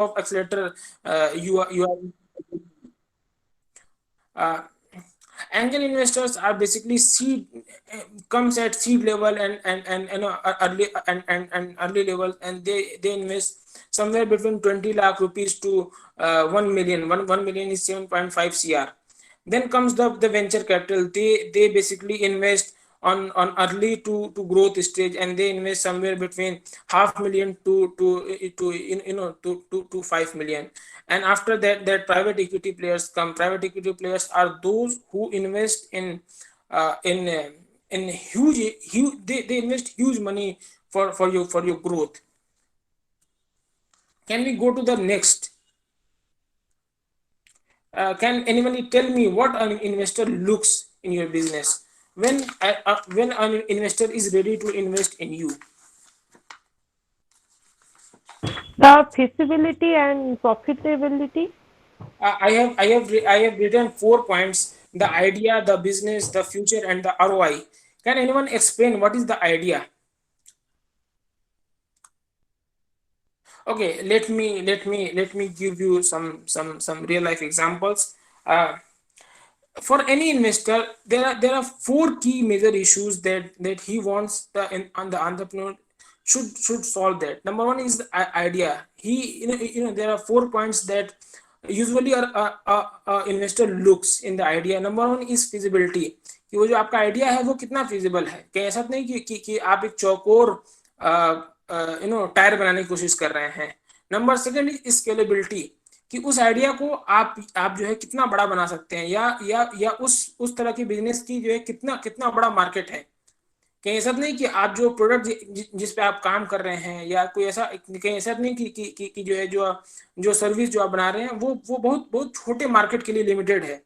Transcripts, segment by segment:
of accelerator you are uh, angel investors are basically seed comes at seed level and you know early and early level, and they invest somewhere between 20 lakh rupees to 1 million. 1 million is 7.5 cr. Then comes the venture capital. They basically invest on early to growth stage, and they invest somewhere between half million to to 5 million. And after that, private equity players come. Private equity players are those who invest uh, in uh, in huge, they invest huge money for your growth. Can we go to the next? Can anybody tell me what an investor looks in your business when an investor is ready to invest in you? The feasibility and profitability. I have written 4 points: the idea, the business, the future, and the ROI. Can anyone explain what is the idea? Okay, let me give you some real life examples. Uh, for any investor, there are four key major issues that he wants on the entrepreneur should solve. That number one is the idea. He there are 4 points that usually investor looks in the idea. Number one is feasibility, कि वो जो आपका idea है वो कितना feasible है. कहीं ऐसा तो नहीं कि आप एक चौकोर टायर बनाने की कोशिश कर रहे हैं. नंबर सेकंड इज स्केलेबिलिटी, कि उस आइडिया को आप जो है कितना बड़ा बना सकते हैं, या उस तरह की बिजनेस की जो है कितना कितना बड़ा मार्केट है. कहीं ऐसा तो नहीं कि आप जो प्रोडक्ट जिस पे आप काम कर रहे हैं, या कोई ऐसा कहीं ऐसा तो नहीं कि जो है जो सर्विस जो आप बना रहे हैं वो बहुत बहुत छोटे मार्केट के लिए लिमिटेड है.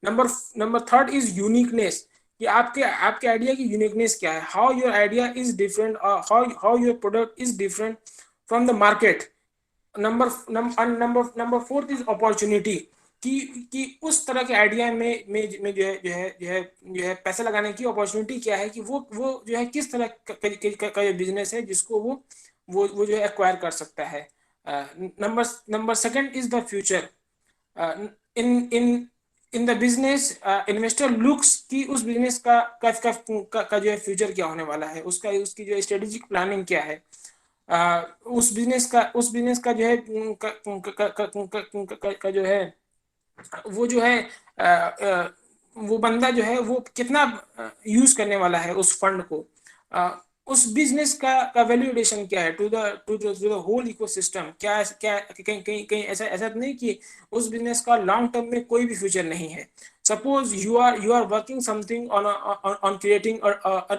Number number third is uniqueness, कि आपके आपके आइडिया की यूनिकनेस क्या है. How your idea is different, how your product is different from the market. Number fourth is opportunity, कि उस तरह के आइडिया में जो है पैसा लगाने की अपॉर्चुनिटी क्या है, कि वो जो है किस तरह का बिजनेस है जिसको वो जो है एक्वायर कर सकता है. Number number second is the future. In in in the business, investor looks कि उस बिजनेस का जो है फ्यूचर क्या होने वाला है, उसका उसकी जो स्ट्रेटेजिक प्लानिंग क्या है. उस बिजनेस का जो है का जो है वो जो है वो बंदा जो है वो कितना यूज करने वाला है उस फंड को. उस बिजनेस का वैल्यूएशन क्या है टू द होल इकोसिस्टम. क्या कहीं कहीं कहीं ऐसा ऐसा तो नहीं कि उस बिजनेस का लॉन्ग टर्म में कोई भी फ्यूचर नहीं है. Suppose you are working something on creating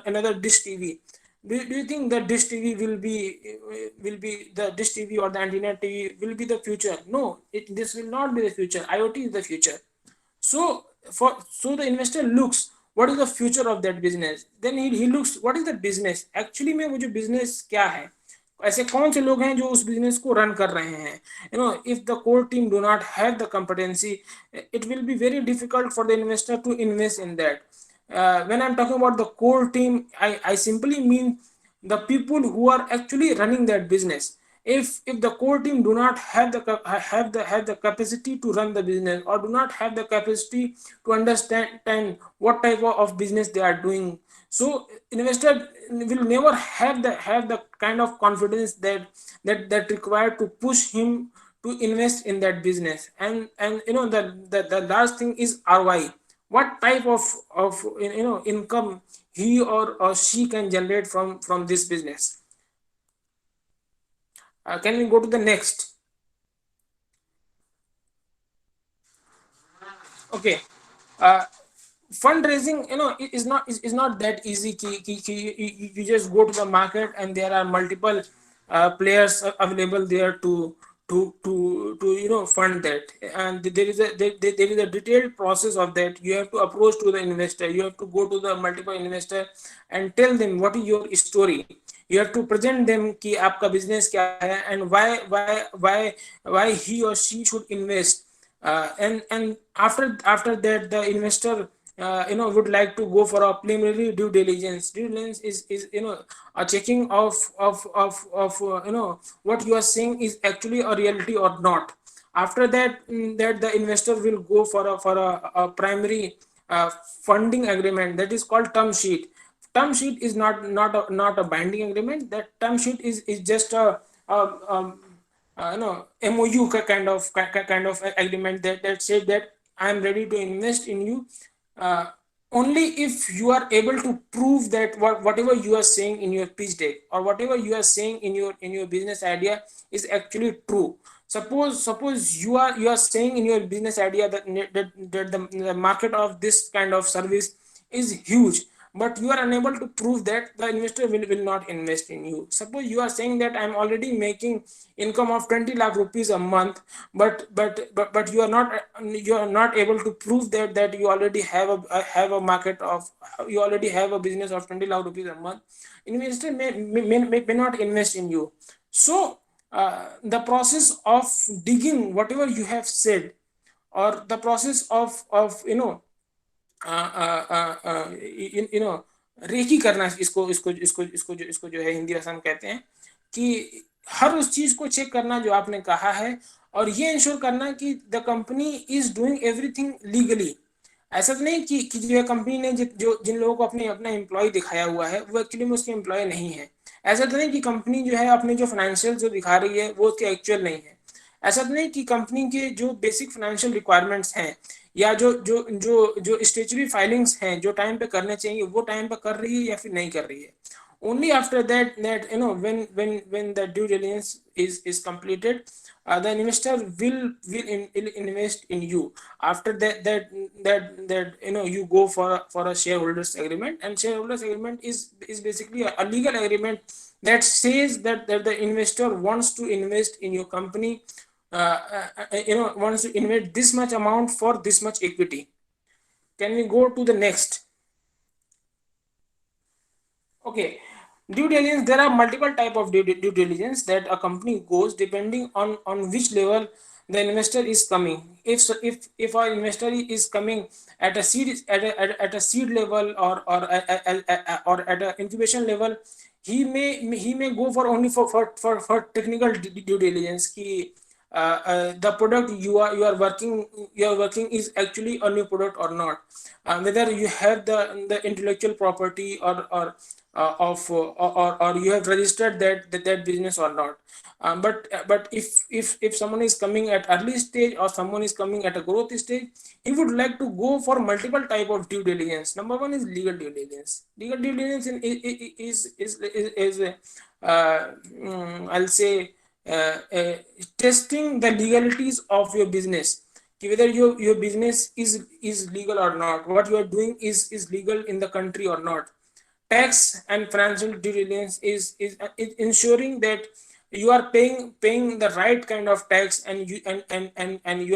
another dish TV. Do you think that dish TV will be the dish TV or the antenna TV will be the future? No, this will not be the future. IoT is the future. So the investor looks what is the future of that business. Then he looks what is the business actually में वो जो business क्या है, ऐसे कौन से लोग हैं जो उस बिजनेस को रन कर रहे हैं. If the core team do not have the competency, it will be very difficult for the investor to invest in that. When I'm talking about the core team, I simply mean the people who are actually running that business. If the core team do not have the capacity to run the business, or do not have the capacity to understand what type of business they are doing, so investor will never have the kind of confidence that required to push him to invest in that business. And the last thing is ROI. What type of income he or she can generate from this business. Can we go to the next? Okay. uh, Fundraising, is not that easy. You just go to the market and there are multiple players available there to fund that. And there is a detailed process of that. You have to approach to the investor, you have to go to the multiple investor and tell them what is your story. You have to present them कि आपका business क्या है, and why he or she should invest. And after that, the investor would like to go for a preliminary due diligence. Due diligence is a checking of what you are saying is actually a reality or not. After that, that the investor will go for a primary funding agreement, that is called term sheet. Term sheet is not a binding agreement. That term sheet is just a, a MOU kind of agreement that says that I am ready to invest in you, uh, only if you are able to prove that whatever you are saying in your pitch deck or whatever you are saying in your business idea is actually true. Suppose you are saying in your business idea that the market of this kind of service is huge, but you are unable to prove that, the investor will not invest in you. Suppose you are saying that I'm already making income of 20 lakh rupees a month, but you are not able to prove that you already have a market of, you already have a business of 20 lakh rupees a month. Investor may not invest in you. So the process of digging whatever you have said, or the process of you know recce करना, इसको इसको इसको इसको जो है हिंदी भाषा में कहते हैं कि हर उस चीज को चेक करना जो आपने कहा है, और ये इंश्योर करना कि the company is doing everything legally. ऐसा तो नहीं कि जो है कंपनी ने जो जिन लोगों को अपने अपना एम्प्लॉय दिखाया हुआ है वो एक्चुअली में उसके एम्प्लॉय नहीं है। ऐसा तो नहीं कि कंपनी जो है अपने जो फाइनेंशियल जो दिखा रही है वो उसके एक्चुअल नहीं है। ऐसा तो नहीं कि कंपनी के जो बेसिक फाइनेंशियल रिक्वायरमेंट्स हैं या जो स्टेचुरी फाइलिंग्स हैं जो टाइम पे करने चाहिए वो टाइम पे कर रही है या फिर नहीं कर रही है। Only after that, when the due diligence is completed, the investor will invest in you. After that, you go for a shareholders agreement, and shareholders agreement is basically a legal agreement that says that the investor wants to invest in your company, wants to invest this much amount for this much equity. Can we go to the next? Okay, due diligence. There are multiple type of due diligence that a company goes depending on which level the investor is coming. If our investor is coming at a seed level, or at a incubation level, he may go for only for technical due diligence. Ki, the product you are working is actually a new product or not, whether you have the intellectual property or you have registered that business or not. But if someone is coming at early stage or someone is coming at a growth stage, he would like to go for multiple type of due diligence. Number one is legal due diligence. Legal due diligence I'll say, testing the legalities of your business, whether your business is legal or not, what you are doing is legal in the country or not. Tax and financial due diligence is ensuring that you are paying the right kind of tax, and you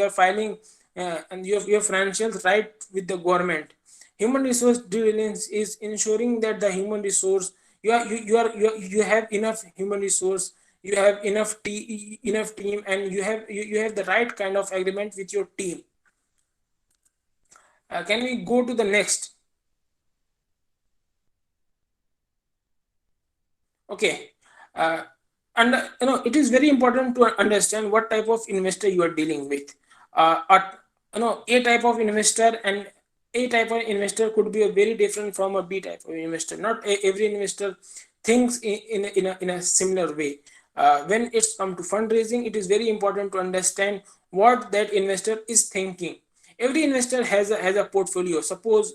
are filing, and your financials right with the government. Human resource due diligence is ensuring that the human resource, you have enough human resource, you have enough team, and you have the right kind of agreement with your team. Can we go to the next? Okay. uh, and it is very important to understand what type of investor you are dealing with. A type of investor and A type of investor could be a very different from a B type of investor. Not every investor thinks in a similar way. When it's come to fundraising, it is very important to understand what that investor is thinking. Every investor has a portfolio. Suppose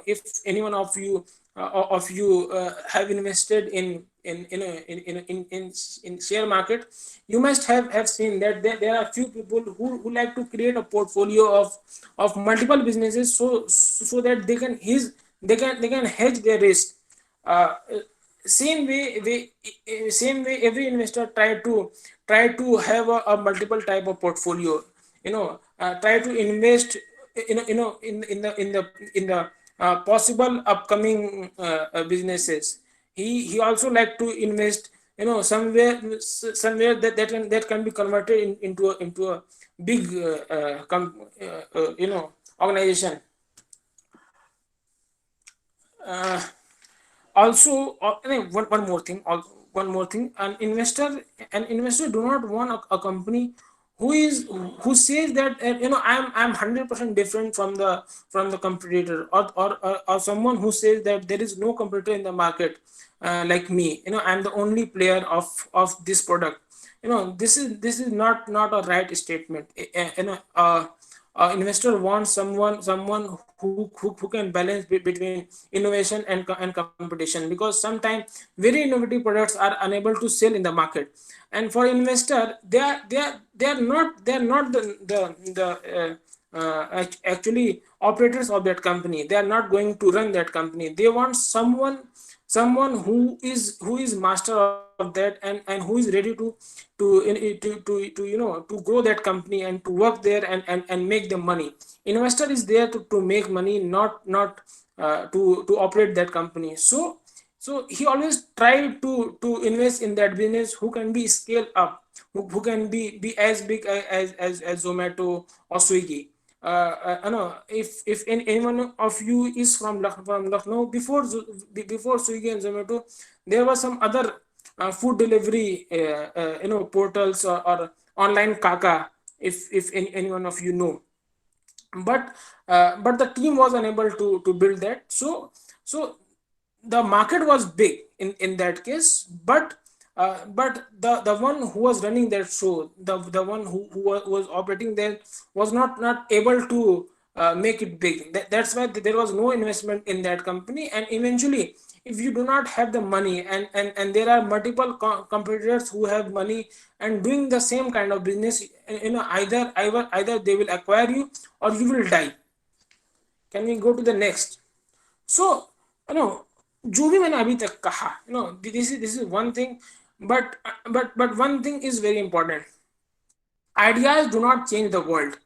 if any one of you have invested in share market, you must have seen that there are few people who like to create a portfolio of multiple businesses, so that they can hedge their risk. uh, same way every investor try to have a multiple type of portfolio. Try to invest in the possible upcoming businesses. He also like to invest somewhere that can be converted into a big organization. Uh, Also, no, one more thing. One more thing. An investor do not want a company who is who says that I'm 100% different from the competitor, or someone who says that there is no competitor in the market like me. I'm the only player of this product. This is not a right statement. Investor wants someone who can balance between innovation and competition, because sometimes very innovative products are unable to sell in the market. And for investor, they are not actually operators of that company. They are not going to run that company. They want someone who is master of that, and who is ready to grow that company and to work there and make them money. Investor is there to make money, not to operate that company. So he always try to invest in that business who can be scaled up, who can be as big as Zomato or Swiggy. No, if any one of you is from Lucknow, before Swiggy and Zomato, there was some other food delivery portals, or online kaka, if any one of you know. But the team was unable to build that. So the market was big in that case, but the one who was running that show, the one who was operating there, was not able to make it big. That's why there was no investment in that company. And eventually, if you do not have the money, and there are multiple competitors who have money and doing the same kind of business, either they will acquire you, or you will die. Can we go to the next? So you know जो भी मैंने अभी तक कहा, this is one thing. But one thing is very important. Ideas do not change the world.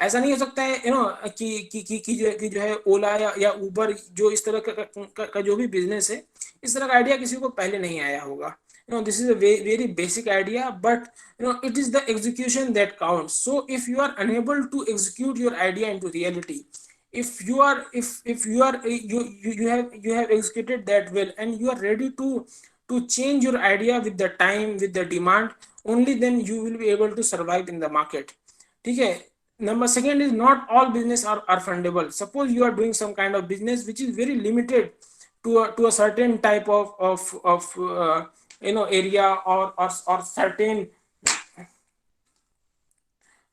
ऐसा नहीं हो सकता है कि जो है ओला या उबर, जो इस तरह का जो भी बिजनेस है, इस तरह का आइडिया किसी को पहले नहीं आया होगा. This is a very basic idea, but it is the execution that counts. So if you are unable to execute your idea into reality, if you have executed that well, and you are ready to change your idea with the time, with the demand, only then you will be able to survive in the market. ठीक है. Number second is, not all business are fundable. Suppose you are doing some kind of business which is very limited to a certain type of area, or certain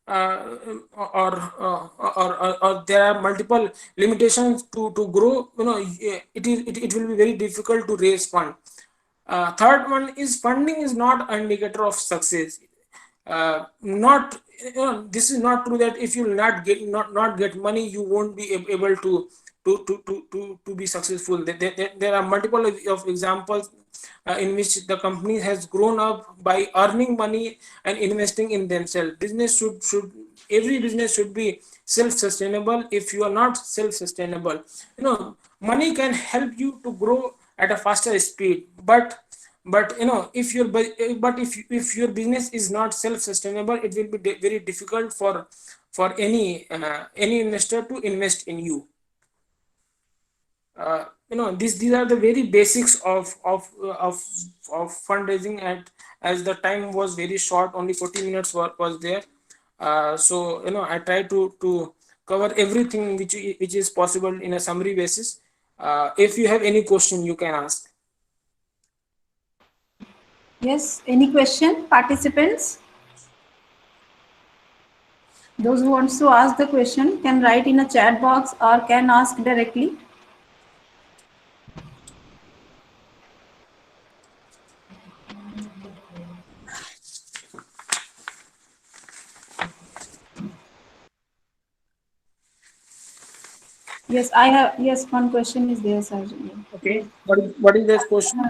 uh, or there are multiple limitations to grow. It will be very difficult to raise fund. Third one is, funding is not an indicator of success. Not This is not true that if you will not get money, you won't be able to be successful. There are multiple of examples in which the company has grown up by earning money and investing in themselves. Every business should be self-sustainable. If you are not self-sustainable, money can help you to grow at a faster speed. But if your business is not self-sustainable, it will be very difficult for any investor to invest in you. These are the very basics of fundraising. And as the time was very short, only 40 minutes was there. So I try to cover everything which is possible in a summary basis. If you have any question, you can ask. Yes, any question, participants? Those who wants to ask the question can write in a chat box or can ask directly. Yes, I have. Yes, one question is there, sir. Okay. What is this question?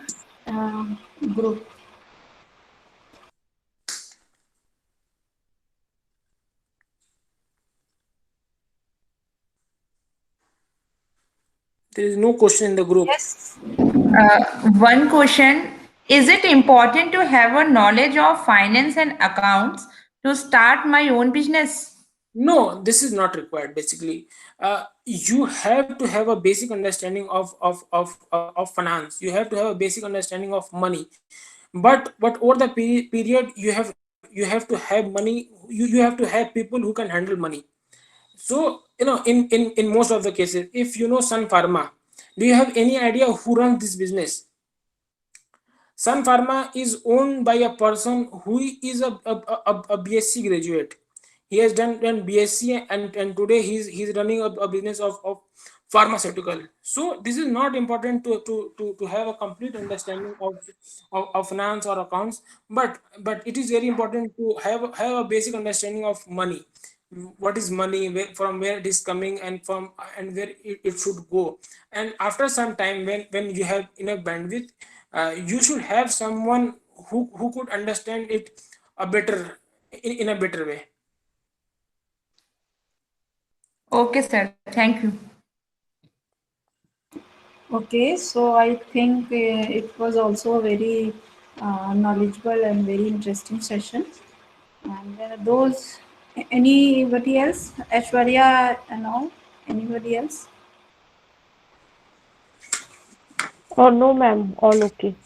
Uh, Group. There is no question in the group. Yes. One question: is it important to have a knowledge of finance and accounts to start my own business? No, this is not required. Basically, you have to have a basic understanding of finance. You have to have a basic understanding of money. But over the period, you have to have money. You have to have people who can handle money. So in most of the cases, if you know Sun Pharma, do you have any idea who runs this business? Sun Pharma is owned by a person who is a BSc graduate. He has done BSc, and today he's running a business of pharmaceutical. So this is not important to have a complete understanding of finance or accounts, but it is very important to have a basic understanding of money. What is money, from where it is coming, and where it should go. And after some time, when you have enough bandwidth, you should have someone who could understand it a better in a better way. Okay, sir. Thank you. Okay, so I think it was also a very knowledgeable and very interesting session. And anybody else, Ashwarya and all, anybody else? Oh, no, ma'am. All okay.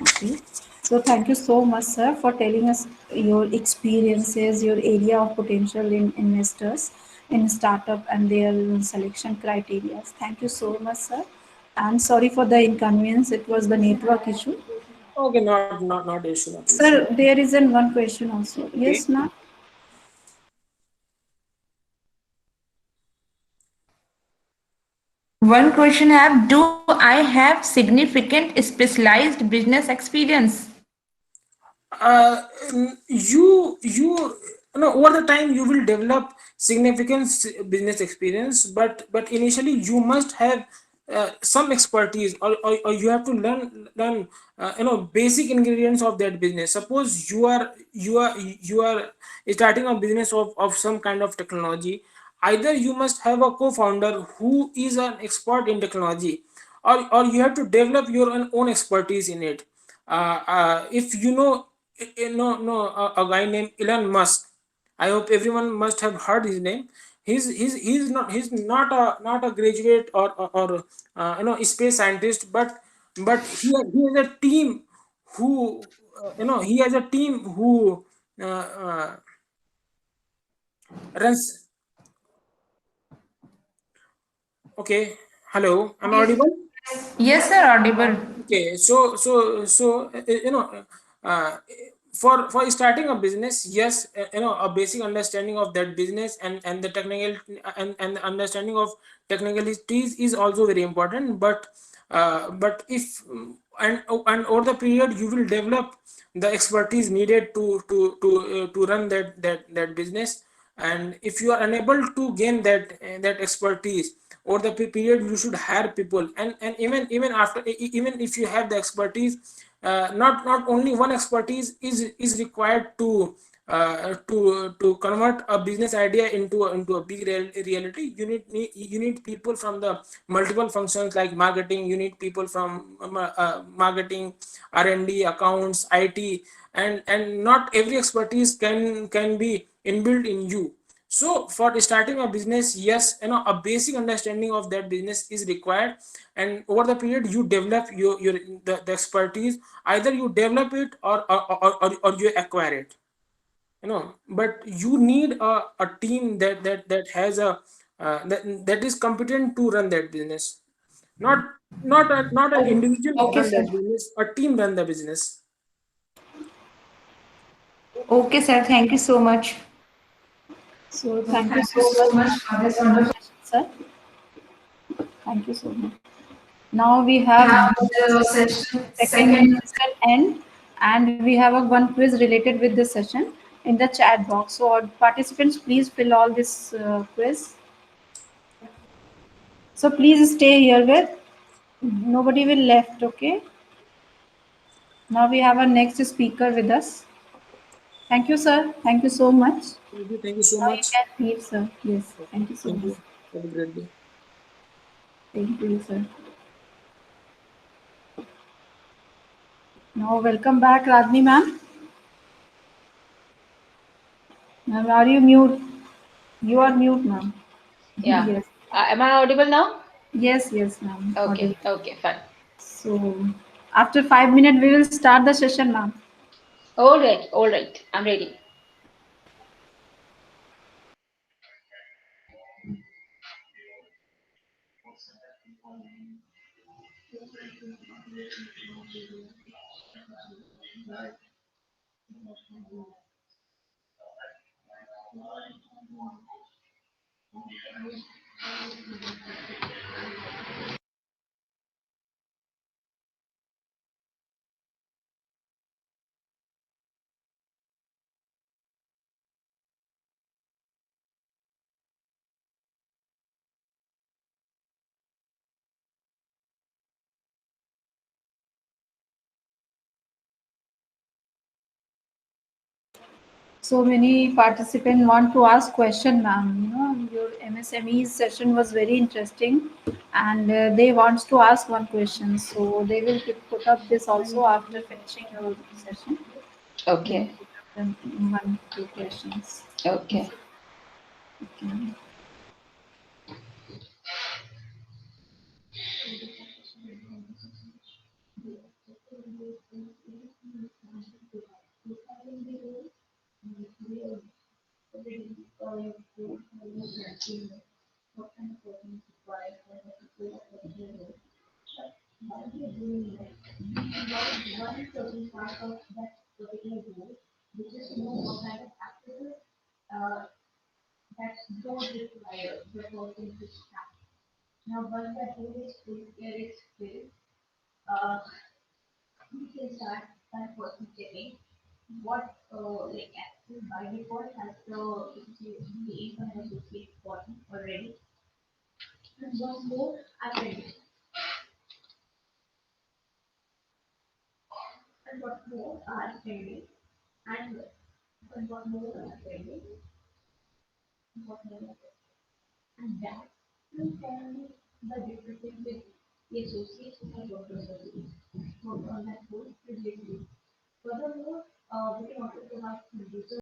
Okay. So thank you so much, sir, for telling us your experiences, your area of potential in investors in startup and their selection criteria. Thank you so much, sir. And sorry for the inconvenience. It was the network issue. Okay, not issue, not issue. Sir, there is an one question also. Okay. Yes, ma'am. One question I have, do I have significant specialized business experience? uh, you know, over the time you will develop significant business experience, but initially you must have some expertise, or you have to learn basic ingredients of that business. Suppose you are starting a business of some kind of technology. Either you must have a co-founder who is an expert in technology, or you have to develop your own expertise in it. If you know, a guy named Elon Musk. I hope everyone must have heard his name. He's not a graduate, or a space scientist, but he has a team who he has a team who runs. Okay, hello, am I audible? Yes, sir, audible. Okay, uh, for starting a business, yes, a basic understanding of that business, and the technical, and the understanding of technicalities is also very important. But if and over the period, you will develop the expertise needed to run that business. And if you are unable to gain that expertise over the period, you should hire people. And even after, even if you have the expertise, not only one expertise is required to convert a business idea into a big reality. You need people from the multiple functions like marketing. You need people from marketing, R&D, accounts, IT. And not every expertise can be inbuilt in you. So for starting a business, yes, a basic understanding of that business is required. And over the period, you develop the expertise. Either you develop it, or you acquire it. But you need a team that has that is competent to run that business. Not an individual Okay, run sir. that business. A team run the business. Okay, sir. Thank you so much. So thank you so much for this conversation, sir. Thank you so much. Now we have the second session end, and we have a one quiz related with this session in the chat box. So participants, please fill all this quiz. So please stay here with nobody will left. Okay. Now we have our next speaker with us. Thank you, sir. Thank you so much. Thank you so Now you much. can leave, sir. Yes. Thank you so Thank much. you. Have a great day. Thank you, sir. Now welcome back, Radni ma'am. Ma'am, are you mute? You are mute, ma'am. Yeah. Yes. Am I audible now? Yes, yes, ma'am. Okay. Audible. Okay. Fine. So, after 5 minutes, we will start the session, ma'am. All right. All right. I'm ready. So many participants want to ask question, ma'am. You know, your MSME session was very interesting, and they wants to ask one question. So they will put up this also after finishing your session. They will Okay. put up them one two questions. Okay. Okay.